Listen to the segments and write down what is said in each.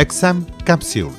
Exam capsule.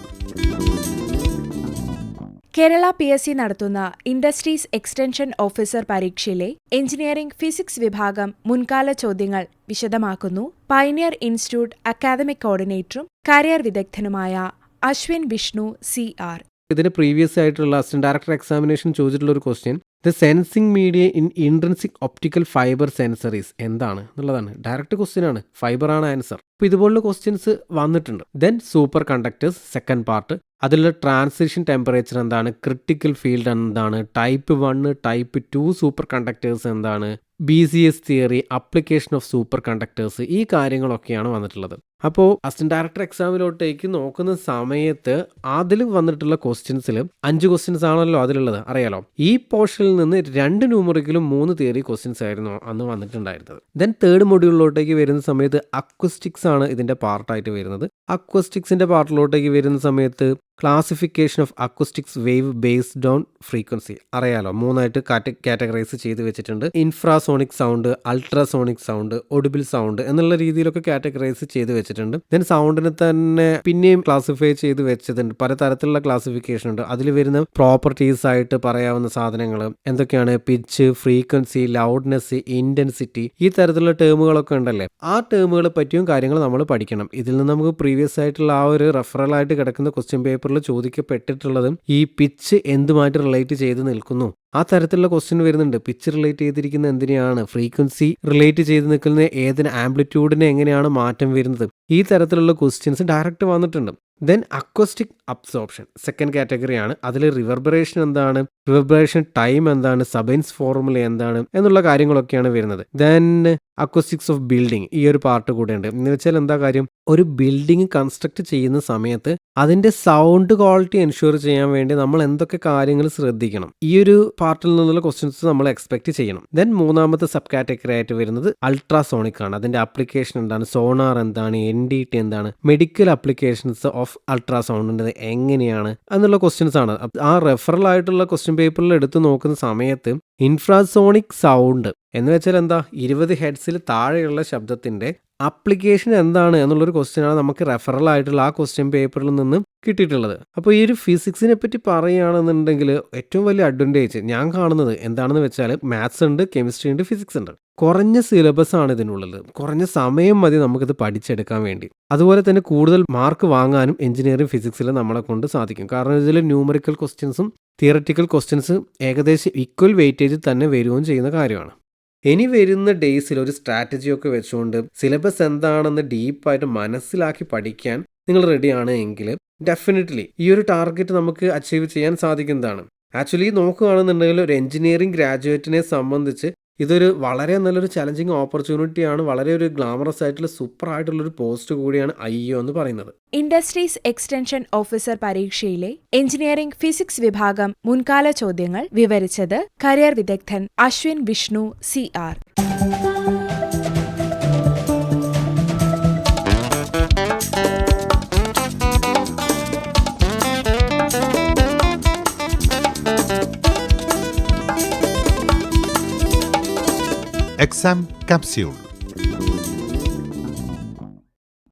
Kerala PSC നടത്തുന്ന industries extension officer പരീക്ഷയിലെ engineering physics വിഭാഗം മുൻകാല ചോദ്യങ്ങൾ വിശദമാക്കുന്നു പയനിയർ ഇൻസ്റ്റിറ്റ്യൂട്ട് അക്കാദമിക് കോർഡിനേറ്ററും കരിയർ വിദഗ്ധനുമായ അശ്വിൻ വിഷ്ണു CR. ഇതിന് പ്രീവിയസ് ആയിട്ടുള്ള അസിസ്റ്റന്റ് ഡയറക്ടർ എക്സാമിനേഷൻ ചോദിച്ചിട്ടുള്ള ഒരു question, the sensing media in intrinsic optical fibre sensors എന്താണ് എന്നുള്ളതാണ്. ഡയറക്റ്റ് ക്വസ്റ്റ്യൻ ആണ്, ഫൈബർ ആണ് ആൻസർ. അപ്പോൾ ഇതുപോലുള്ള ക്വസ്റ്റ്യൻസ് വന്നിട്ടുണ്ട്. Then superconductors second part, അതിലുള്ള ട്രാൻസിഷൻ ടെമ്പറേച്ചർ എന്താണ്, ക്രിട്ടിക്കൽ ഫീൽഡ് എന്താണ്, ടൈപ്പ് 1 ടൈപ്പ് 2 സൂപ്പർ കണ്ടക്ടേഴ്സ് എന്താണ്, BCS theory, application of super conductors, ഈ കാര്യങ്ങളൊക്കെയാണ് വന്നിട്ടുള്ളത്. അപ്പോൾ അസിസ്റ്റന്റ് ഡയറക്ടർ എക്സാമിലോട്ടേക്ക് നോക്കുന്ന സമയത്ത് അതിൽ വന്നിട്ടുള്ള ക്വസ്റ്റ്യൻസിൽ 5 ക്വസ്റ്റ്യൻസ് ആണല്ലോ അതിലുള്ളത്, അറിയാലോ. ഈ പോർഷനിൽ നിന്ന് 2 ന്യൂമറിക്കലും 3 തിയറി ക്വസ്റ്റ്യൻസ് ആയിരുന്നു അന്ന് വന്നിട്ടുണ്ടായിരുന്നത്. ദെൻ തേർഡ് മൊഡ്യൂളിലോട്ടേക്ക് വരുന്ന സമയത്ത് അക്വസ്റ്റിക്സ് ആണ് ഇതിന്റെ പാർട്ടായിട്ട് വരുന്നത്. അക്വസ്റ്റിക്സിന്റെ പാർട്ടിലോട്ടേക്ക് വരുന്ന സമയത്ത് classification of acoustics wave based on frequency, അറിയാലോ. 3 കാറ്റഗറൈസ് ചെയ്ത് വെച്ചിട്ടുണ്ട്. Infrasonic sound, ultrasonic sound, audible sound എന്നുള്ള രീതിയിലൊക്കെ കാറ്റഗറൈസ് ചെയ്ത് വെച്ചിട്ടുണ്ട്. ദെൻ സൗണ്ടിനെ തന്നെ പിന്നെയും ക്ലാസിഫൈ ചെയ്ത് വെച്ചിട്ടുണ്ട്. പലതരത്തിലുള്ള ക്ലാസിഫിക്കേഷൻ ഉണ്ട്. അതിൽ വരുന്ന പ്രോപ്പർട്ടീസ് ആയിട്ട് പറയാവുന്ന സാധനങ്ങൾ എന്തൊക്കെയാണ്, പിച്ച്, ഫ്രീക്വൻസി, ലൗഡ്നെസ്, ഇന്റൻസിറ്റി, ഈ തരത്തിലുള്ള ടേമുകളൊക്കെ ഉണ്ടല്ലേ. ആ ടേമുകളെ പറ്റിയും കാര്യങ്ങൾ നമ്മൾ പഠിക്കണം. ഇതിൽ നിന്ന് നമുക്ക് പ്രീവിയസ് ആയിട്ടുള്ള ആ ഒരു റെഫറൽ ആയിട്ട് കിടക്കുന്ന ക്വസ്റ്റ്യൻ പേപ്പറിൽ ചോദിക്കപ്പെട്ടിട്ടുള്ളതും ഈ പിച്ച് എന്തുമായിട്ട് റിലേറ്റ് ചെയ്ത് നിൽക്കുന്നു, ആ തരത്തിലുള്ള ക്വസ്റ്റ്യൻ വരുന്നുണ്ട്. പിച്ച് റിലേറ്റ് ചെയ്തിരിക്കുന്ന എന്തിനെയാണ്, ഫ്രീക്വൻസി റിലേറ്റ് ചെയ്ത് നിൽക്കുന്ന ഏതിന്, ആംപ്ലിറ്റ്യൂഡിന് എങ്ങനെയാണ് മാറ്റം വരുന്നത്, ഈ തരത്തിലുള്ള ക്വസ്റ്റ്യൻസ് ഡയറക്റ്റ് വന്നിട്ടുണ്ട്. ദെൻ അക്വസ്റ്റിക് അബ്സോർപ്ഷൻ സെക്കൻഡ് കാറ്റഗറിയാണ്. അതിൽ റിവർബറേഷൻ എന്താണ്, റിവർബറേഷൻ ടൈം എന്താണ്, സബൈൻസ് ഫോർമുല എന്താണ് എന്നുള്ള കാര്യങ്ങളൊക്കെയാണ് വരുന്നത്. ദെൻ അക്വസ്റ്റിക്സ് ഓഫ് ബിൽഡിംഗ്, ഈ ഒരു പാർട്ട് കൂടെ ഉണ്ട്. എന്ന് വെച്ചാൽ എന്താ കാര്യം, ഒരു ബിൽഡിംഗ് കൺസ്ട്രക്ട് ചെയ്യുന്ന സമയത്ത് അതിന്റെ സൗണ്ട് ക്വാളിറ്റി എൻഷുർ ചെയ്യാൻ വേണ്ടി നമ്മൾ എന്തൊക്കെ കാര്യങ്ങൾ ശ്രദ്ധിക്കണം, ഈ ഒരു പാർട്ടിൽ നിന്നുള്ള ക്വസ്റ്റ്യൻസ് നമ്മൾ എക്സ്പെക്ട് ചെയ്യണം. ദെൻ മൂന്നാമത്തെ സബ് കാറ്റഗറി ആയിട്ട് വരുന്നത് അൾട്രാസോണിക് ആണ്. അതിന്റെ ആപ്ലിക്കേഷൻ എന്താണ്, സോണാർ എന്താണ്, NDT എന്താണ്, മെഡിക്കൽ ആപ്ലിക്കേഷൻസ് ഓഫ് അൾട്രാസൗണ്ടിന്റെ എങ്ങനെയാണ് എന്നുള്ള ക്വസ്റ്റ്യൻസ് ആണ്. ആ റെഫറൽ ആയിട്ടുള്ള ക്വസ്റ്റ്യൻ പേപ്പറിൽ എടുത്ത് നോക്കുന്ന സമയത്ത് ഇൻഫ്രാസോണിക് സൗണ്ട് എന്ന് വെച്ചാൽ എന്താ, 20 ഹെഡ്സിൽ താഴെയുള്ള ശബ്ദത്തിന്റെ ആപ്ലിക്കേഷൻ എന്താണ് എന്നുള്ളൊരു ക്വസ്റ്റ്യനാണ് നമുക്ക് റെഫറൽ ആയിട്ടുള്ള ആ ക്വസ്റ്റ്യൻ പേപ്പറിൽ നിന്ന് കിട്ടിയിട്ടുള്ളത്. അപ്പോൾ ഈ ഒരു ഫിസിക്സിനെ പറ്റി പറയുകയാണെന്നുണ്ടെങ്കിൽ ഏറ്റവും വലിയ അഡ്വാൻറ്റേജ് ഞാൻ കാണുന്നത് എന്താണെന്ന് വെച്ചാൽ, മാത്സ് ഉണ്ട്, കെമിസ്ട്രി ഉണ്ട്, ഫിസിക്സ് ഉണ്ട്. കുറഞ്ഞ സിലബസ് ആണ് ഇതിനുള്ളത്. കുറഞ്ഞ സമയം മതി നമുക്കിത് പഠിച്ചെടുക്കാൻ വേണ്ടി. അതുപോലെ തന്നെ കൂടുതൽ മാർക്ക് വാങ്ങാനും എഞ്ചിനീയറിംഗ് ഫിസിക്സിൽ നമ്മളെ കൊണ്ട് സാധിക്കും. കാരണം ഇതിൽ ന്യൂമറിക്കൽ ക്വസ്റ്റ്യൻസും തിയററ്റിക്കൽ ക്വസ്റ്റ്യൻസ് ഏകദേശം ഈക്വൽ വെയിറ്റേജിൽ തന്നെ വരികയും ചെയ്യുന്ന കാര്യമാണ്. ഇനി വരുന്ന ഡേയ്സിൽ ഒരു സ്ട്രാറ്റജിയൊക്കെ വെച്ചുകൊണ്ട് സിലബസ് എന്താണെന്ന് ഡീപ്പായിട്ട് മനസ്സിലാക്കി പഠിക്കാൻ നിങ്ങൾ റെഡിയാണ് എങ്കിൽ ഡെഫിനറ്റ്ലി ഈ ഒരു ടാർഗറ്റ് നമുക്ക് അച്ചീവ് ചെയ്യാൻ സാധിക്കുന്നതാണ്. ആക്ച്വലി നോക്കുകയാണെന്നുണ്ടെങ്കിൽ ഒരു എഞ്ചിനീയറിംഗ് ഗ്രാജുവേറ്റിനെ സംബന്ധിച്ച് ഇതൊരു വളരെ നല്ലൊരു ചലഞ്ചിങ് ഓപ്പർച്യൂണിറ്റിയാണ്. വളരെ ഒരു ഗ്ലാമറസ് ആയിട്ടുള്ള സൂപ്പർ ആയിട്ടുള്ളൊരു പോസ്റ്റ് കൂടിയാണ് IO എന്ന് പറയുന്നത്. ഇൻഡസ്ട്രീസ് എക്സ്റ്റൻഷൻ ഓഫീസർ പരീക്ഷയിലെ എഞ്ചിനീയറിംഗ് ഫിസിക്സ് വിഭാഗം മുൻകാല ചോദ്യങ്ങൾ വിവരിച്ചത് കരിയർ വിദഗ്ധൻ Ashwin Vishnu CR. Exam capsule.